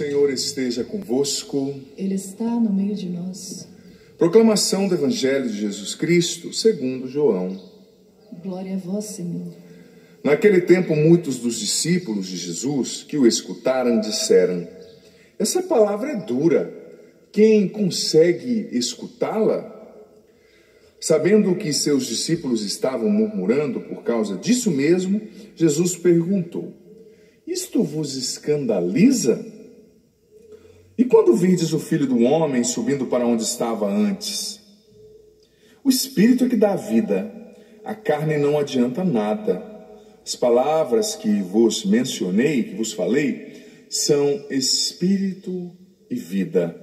Senhor esteja convosco. Ele está no meio de nós. Proclamação do Evangelho de Jesus Cristo, segundo João. Glória a vós, Senhor. Naquele tempo, muitos dos discípulos de Jesus que o escutaram disseram: essa palavra é dura, quem consegue escutá-la? Sabendo que seus discípulos estavam murmurando por causa disso mesmo, Jesus perguntou: isto vos escandaliza? E quando virdes o Filho do Homem subindo para onde estava antes? O Espírito é que dá vida, a carne não adianta nada. As palavras que vos mencionei, que vos falei, são Espírito e vida.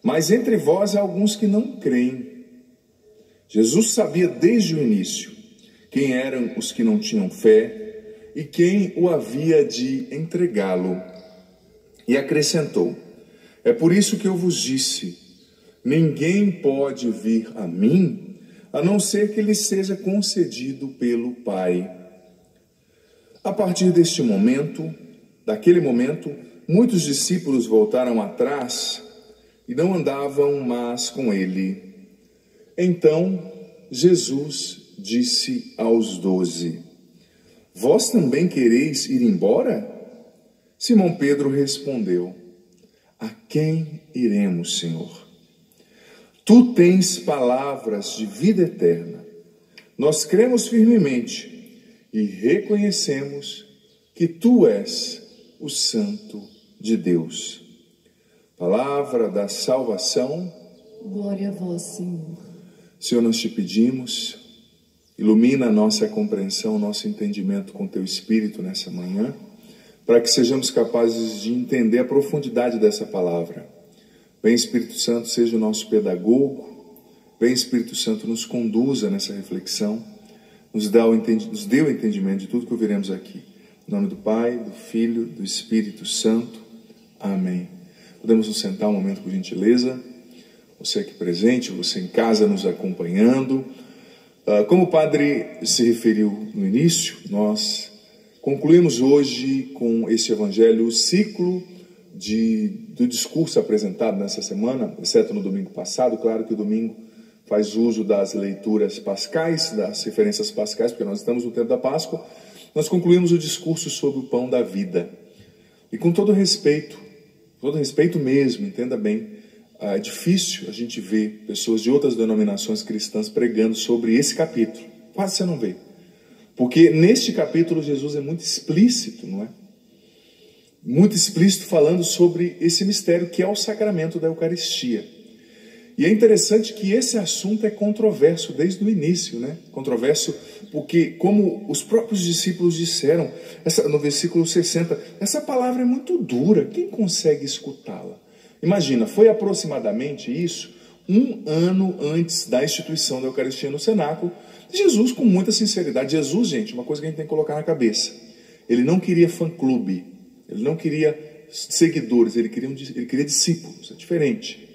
Mas entre vós há alguns que não creem. Jesus sabia desde o início quem eram os que não tinham fé e quem o havia de entregá-lo. E acrescentou: é por isso que eu vos disse, ninguém pode vir a mim, a não ser que lhe seja concedido pelo Pai. A partir deste momento, daquele momento, muitos discípulos voltaram atrás e não andavam mais com ele. Então, Jesus disse aos 12, vós também quereis ir embora? Simão Pedro respondeu: a quem iremos, Senhor? Tu tens palavras de vida eterna. Nós cremos firmemente e reconhecemos que tu és o Santo de Deus. Palavra da salvação. Glória a vós, Senhor. Senhor, nós te pedimos, ilumina a nossa compreensão, nosso entendimento com teu Espírito nessa manhã, para que sejamos capazes de entender a profundidade dessa palavra. Vem, Espírito Santo, seja o nosso pedagogo. Vem, Espírito Santo, nos conduza nessa reflexão. Nos dê o entendimento de tudo que ouviremos aqui. Em nome do Pai, do Filho, do Espírito Santo. Amém. Podemos nos sentar um momento, por gentileza. Você aqui presente, você em casa nos acompanhando. Como o padre se referiu no início, nós concluímos hoje com este evangelho o ciclo do discurso apresentado nessa semana, exceto no domingo passado. Claro que o domingo faz uso das leituras pascais, das referências pascais, porque nós estamos no tempo da Páscoa. Nós concluímos o discurso sobre o pão da vida. E com todo respeito mesmo, entenda bem, é difícil a gente ver pessoas de outras denominações cristãs pregando sobre esse capítulo. Quase você não vê. Porque neste capítulo Jesus é muito explícito, não é? Muito explícito falando sobre esse mistério que é o sacramento da Eucaristia. E é interessante que esse assunto é controverso desde o início, né? Controverso porque, como os próprios discípulos disseram, no versículo 60, essa palavra é muito dura, quem consegue escutá-la? Imagina, foi aproximadamente isso 1 ano antes da instituição da Eucaristia no cenáculo. Jesus, com muita sinceridade, Jesus, gente, uma coisa que a gente tem que colocar na cabeça, ele não queria fã-clube, ele não queria seguidores, ele queria discípulos, é diferente.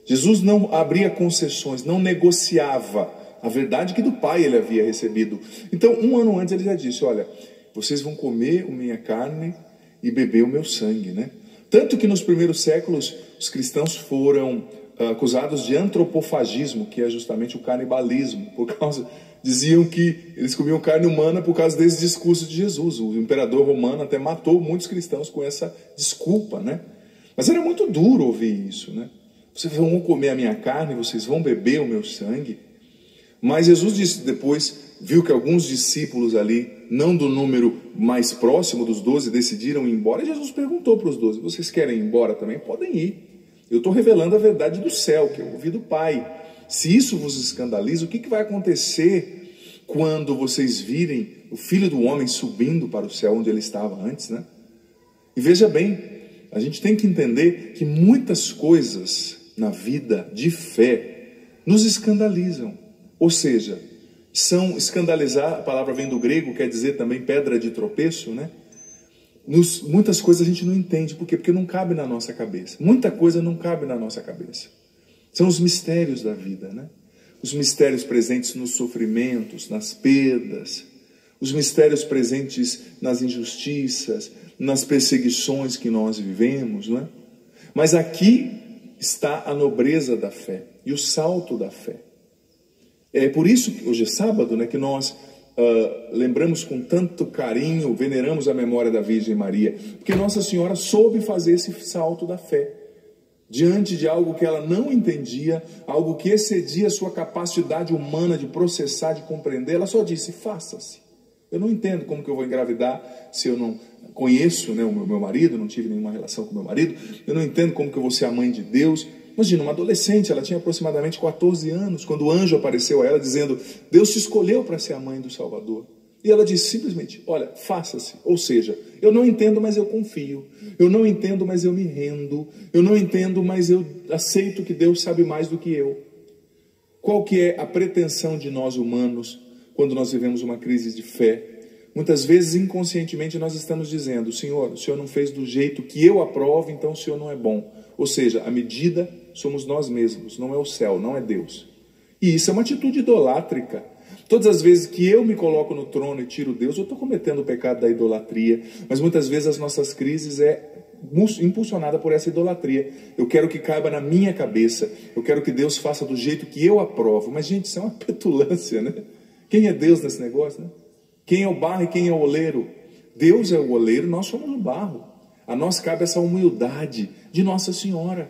Jesus não abria concessões, não negociava a verdade que do Pai ele havia recebido. Então, 1 ano antes ele já disse, olha, vocês vão comer a minha carne e beber o meu sangue, né? Tanto que nos primeiros séculos os cristãos foram acusados de antropofagismo, que é justamente o canibalismo, diziam que eles comiam carne humana por causa desse discurso de Jesus. O imperador romano até matou muitos cristãos com essa desculpa, né? Mas era muito duro ouvir isso, né? Vocês vão comer a minha carne, vocês vão beber o meu sangue. Mas Jesus disse depois, viu que alguns discípulos ali, não do número mais próximo dos 12, decidiram ir embora. E Jesus perguntou para os 12, vocês querem ir embora também? Podem ir. Eu estou revelando a verdade do céu, que eu ouvi do Pai. Se isso vos escandaliza, o que vai acontecer quando vocês virem o Filho do Homem subindo para o céu onde ele estava antes, né? E veja bem, a gente tem que entender que muitas coisas na vida de fé nos escandalizam. Ou seja, são escandalizar, a palavra vem do grego, quer dizer também pedra de tropeço, né? Muitas coisas a gente não entende. Por quê? Porque não cabe na nossa cabeça. Muita coisa não cabe na nossa cabeça. São os mistérios da vida, né? Os mistérios presentes nos sofrimentos, nas perdas, os mistérios presentes nas injustiças, nas perseguições que nós vivemos, não é? Mas aqui está a nobreza da fé e o salto da fé. É por isso que hoje é sábado, né, que nós lembramos com tanto carinho, veneramos a memória da Virgem Maria, porque Nossa Senhora soube fazer esse salto da fé, diante de algo que ela não entendia, algo que excedia a sua capacidade humana de processar, de compreender. Ela só disse: faça-se. Eu não entendo como que eu vou engravidar se eu não conheço, né, o meu marido, não tive nenhuma relação com o meu marido. Eu não entendo como que eu vou ser a mãe de Deus. Imagina, uma adolescente, ela tinha aproximadamente 14 anos, quando o anjo apareceu a ela dizendo: Deus te escolheu para ser a mãe do Salvador. E ela disse simplesmente: olha, faça-se. Ou seja, eu não entendo, mas eu confio. Eu não entendo, mas eu me rendo. Eu não entendo, mas eu aceito que Deus sabe mais do que eu. Qual que é a pretensão de nós humanos quando nós vivemos uma crise de fé? Muitas vezes, inconscientemente, nós estamos dizendo: Senhor, o Senhor não fez do jeito que eu aprovo, então o Senhor não é bom. Ou seja, a medida somos nós mesmos, não é o céu, não é Deus. E isso é uma atitude idolátrica. Todas as vezes que eu me coloco no trono e tiro Deus, eu estou cometendo o pecado da idolatria. Mas muitas vezes as nossas crises é impulsionada por essa idolatria. Eu quero que caiba na minha cabeça. Eu quero que Deus faça do jeito que eu aprovo. Mas, gente, isso é uma petulância, né? Quem é Deus nesse negócio, né? Quem é o barro e quem é o oleiro? Deus é o oleiro, nós somos o barro. A nós cabe essa humildade de Nossa Senhora.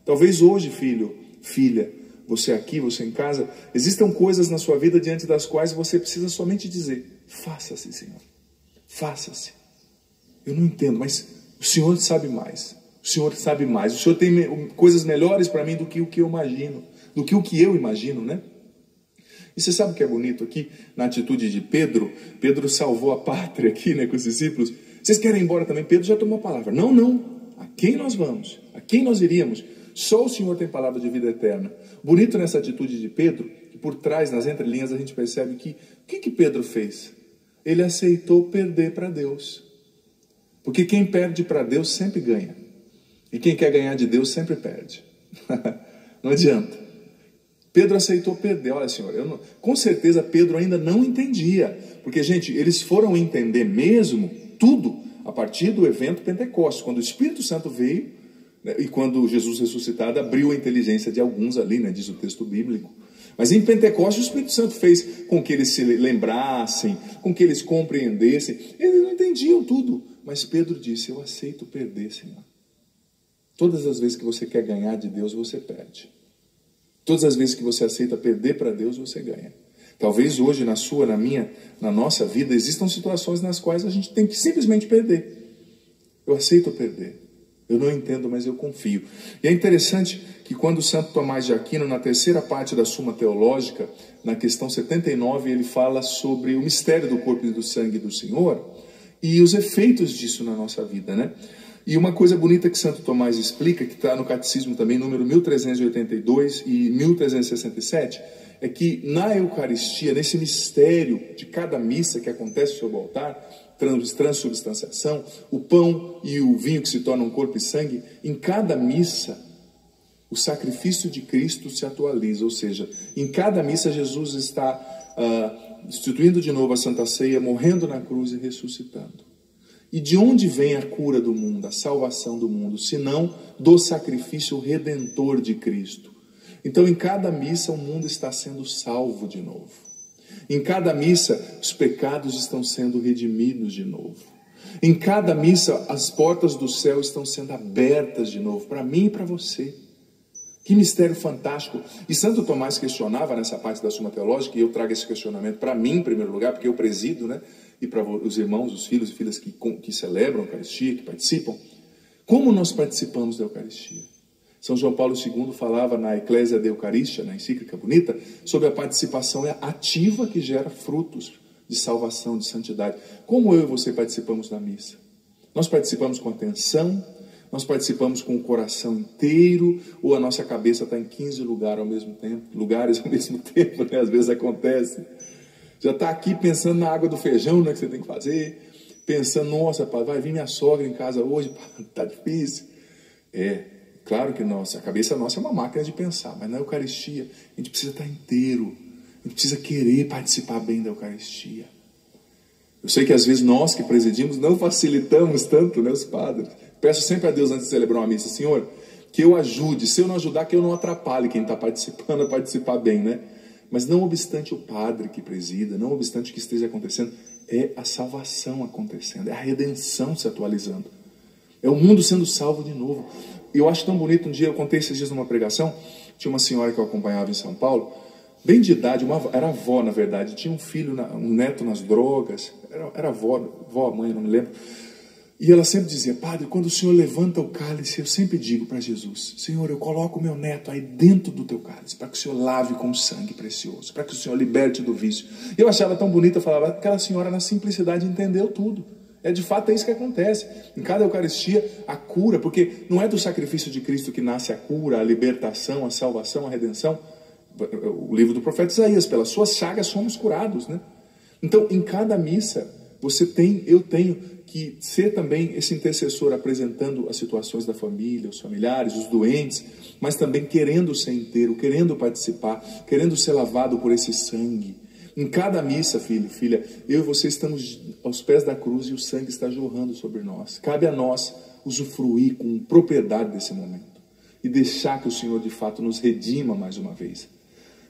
Talvez hoje, filho, filha, você aqui, você em casa, existam coisas na sua vida diante das quais você precisa somente dizer: faça-se, Senhor, faça-se. Eu não entendo, mas o Senhor sabe mais. O Senhor sabe mais. O Senhor tem coisas melhores para mim do que o que eu imagino, do que o que eu imagino, né? E você sabe o que é bonito aqui na atitude de Pedro? Pedro salvou a pátria aqui, né, com os discípulos. Vocês querem ir embora também? Pedro já tomou a palavra. Não, não. A quem nós vamos? A quem nós iríamos? Só o Senhor tem palavra de vida eterna. Bonito nessa atitude de Pedro, que por trás, nas entrelinhas, a gente percebe que o que Pedro fez? Ele aceitou perder para Deus. Porque quem perde para Deus sempre ganha. E quem quer ganhar de Deus sempre perde. Não adianta. Pedro aceitou perder. Olha, Senhor, com certeza Pedro ainda não entendia. Porque, gente, eles foram entender mesmo tudo a partir do evento Pentecostes, quando o Espírito Santo veio, né, e quando Jesus ressuscitado abriu a inteligência de alguns ali, né, diz o texto bíblico. Mas em Pentecostes o Espírito Santo fez com que eles se lembrassem, com que eles compreendessem. Eles não entendiam tudo. Mas Pedro disse: eu aceito perder, Senhor. Todas as vezes que você quer ganhar de Deus, você perde. Todas as vezes que você aceita perder para Deus, você ganha. Talvez hoje na sua, na minha, na nossa vida, existam situações nas quais a gente tem que simplesmente perder. Eu aceito perder. Eu não entendo, mas eu confio. E é interessante que quando Santo Tomás de Aquino, na terceira parte da Suma Teológica, na questão 79, ele fala sobre o mistério do corpo e do sangue do Senhor e os efeitos disso na nossa vida, né? E uma coisa bonita que Santo Tomás explica, que está no Catecismo também, número 1382 e 1367, é que na Eucaristia, nesse mistério de cada missa que acontece sobre o altar, transubstanciação, o pão e o vinho que se tornam corpo e sangue, em cada missa, o sacrifício de Cristo se atualiza, ou seja, em cada missa Jesus está instituindo de novo a Santa Ceia, morrendo na cruz e ressuscitando. E de onde vem a cura do mundo, a salvação do mundo, senão do sacrifício redentor de Cristo? Então, em cada missa, o mundo está sendo salvo de novo. Em cada missa, os pecados estão sendo redimidos de novo. Em cada missa, as portas do céu estão sendo abertas de novo, para mim e para você. Que mistério fantástico. E Santo Tomás questionava nessa parte da Suma Teológica, e eu trago esse questionamento para mim, em primeiro lugar, porque eu presido, né? E para os irmãos, os filhos e filhas que celebram a Eucaristia, que participam. Como nós participamos da Eucaristia? São João Paulo II falava na Ecclesia de Eucaristia, na encíclica bonita, sobre a participação ativa que gera frutos de salvação, de santidade. Como eu e você participamos da missa? Nós participamos com atenção, nós participamos com o coração inteiro, ou a nossa cabeça está em 15 lugares ao mesmo tempo, né? Às vezes acontece. Já está aqui pensando na água do feijão, né, que você tem que fazer, pensando: nossa, pai, vai vir minha sogra em casa hoje, está difícil. Claro que a cabeça nossa é uma máquina de pensar, mas na Eucaristia a gente precisa estar inteiro, a gente precisa querer participar bem da Eucaristia. Eu sei que às vezes nós que presidimos não facilitamos tanto, né, os padres. Peço sempre a Deus antes de celebrar uma missa, Senhor, que eu ajude, se eu não ajudar, que eu não atrapalhe quem está participando a participar bem, né? Mas não obstante o padre que presida, não obstante o que esteja acontecendo, é a salvação acontecendo, é a redenção se atualizando. É o mundo sendo salvo de novo. E eu acho tão bonito, um dia, eu contei esses dias numa pregação, tinha uma senhora que eu acompanhava em São Paulo, bem de idade, era avó na verdade, tinha um filho, um neto nas drogas, era avó, mãe, não me lembro. E ela sempre dizia, padre, quando o Senhor levanta o cálice, eu sempre digo para Jesus, Senhor, eu coloco o meu neto aí dentro do teu cálice, para que o Senhor lave com sangue precioso, para que o Senhor liberte do vício. E eu achava tão bonita, eu falava, aquela senhora na simplicidade entendeu tudo. De fato é isso que acontece. Em cada Eucaristia, a cura, porque não é do sacrifício de Cristo que nasce a cura, a libertação, a salvação, a redenção. O livro do profeta Isaías, pelas suas chagas somos curados, né? Então, em cada missa, eu tenho que ser também esse intercessor apresentando as situações da família, os familiares, os doentes, mas também querendo ser inteiro, querendo participar, querendo ser lavado por esse sangue. Em cada missa, filho, filha, eu e você estamos aos pés da cruz e o sangue está jorrando sobre nós. Cabe a nós usufruir com propriedade desse momento e deixar que o Senhor de fato nos redima mais uma vez.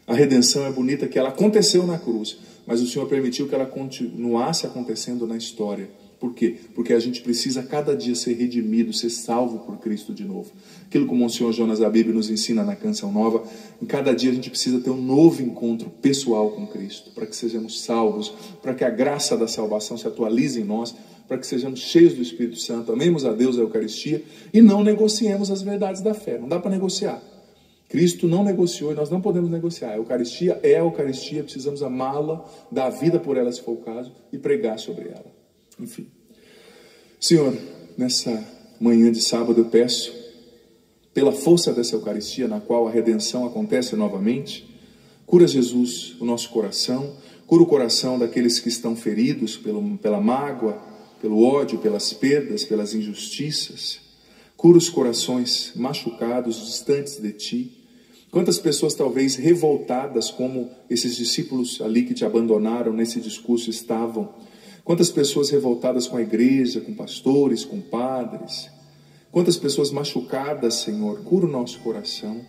A redenção é bonita, que ela aconteceu na cruz, mas o Senhor permitiu que ela continuasse acontecendo na história. Por quê? Porque a gente precisa cada dia ser redimido, ser salvo por Cristo de novo. Aquilo que o Monsenhor Jonas Abib nos ensina na Canção Nova, em cada dia a gente precisa ter um novo encontro pessoal com Cristo, para que sejamos salvos, para que a graça da salvação se atualize em nós, para que sejamos cheios do Espírito Santo, amemos a Deus a Eucaristia e não negociemos as verdades da fé. Não dá para negociar. Cristo não negociou e nós não podemos negociar. A Eucaristia é a Eucaristia, precisamos amá-la, dar a vida por ela se for o caso e pregar sobre ela. Enfim, Senhor, nessa manhã de sábado eu peço, pela força dessa Eucaristia na qual a redenção acontece novamente, cura, Jesus, o nosso coração, cura o coração daqueles que estão feridos pela mágoa, pelo ódio, pelas perdas, pelas injustiças, cura os corações machucados, distantes de Ti. Quantas pessoas talvez revoltadas como esses discípulos ali que Te abandonaram nesse discurso estavam. Quantas pessoas revoltadas com a igreja, com pastores, com padres. Quantas pessoas machucadas, Senhor. Cura o nosso coração.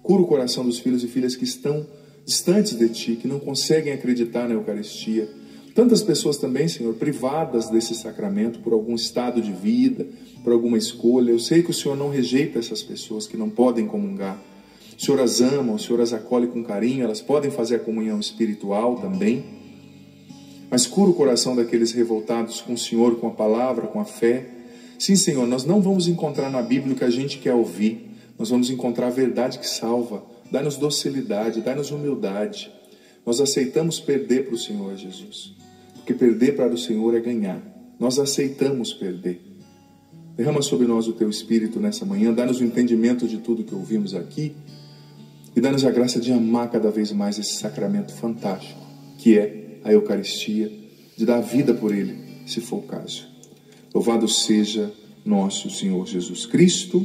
Cura o coração dos filhos e filhas que estão distantes de Ti, que não conseguem acreditar na Eucaristia. Tantas pessoas também, Senhor, privadas desse sacramento por algum estado de vida, por alguma escolha. Eu sei que o Senhor não rejeita essas pessoas que não podem comungar. O Senhor as ama, o Senhor as acolhe com carinho, elas podem fazer a comunhão espiritual também. Mas cura o coração daqueles revoltados com o Senhor, com a palavra, com a fé. Sim, Senhor, nós não vamos encontrar na Bíblia o que a gente quer ouvir. Nós vamos encontrar a verdade que salva. Dá-nos docilidade, dá-nos humildade. Nós aceitamos perder para o Senhor, Jesus. Porque perder para o Senhor é ganhar. Nós aceitamos perder. Derrama sobre nós o Teu Espírito nessa manhã. Dá-nos o entendimento de tudo que ouvimos aqui. E dá-nos a graça de amar cada vez mais esse sacramento fantástico, que é a Eucaristia, de dar vida por ele, se for o caso. Louvado seja nosso Senhor Jesus Cristo.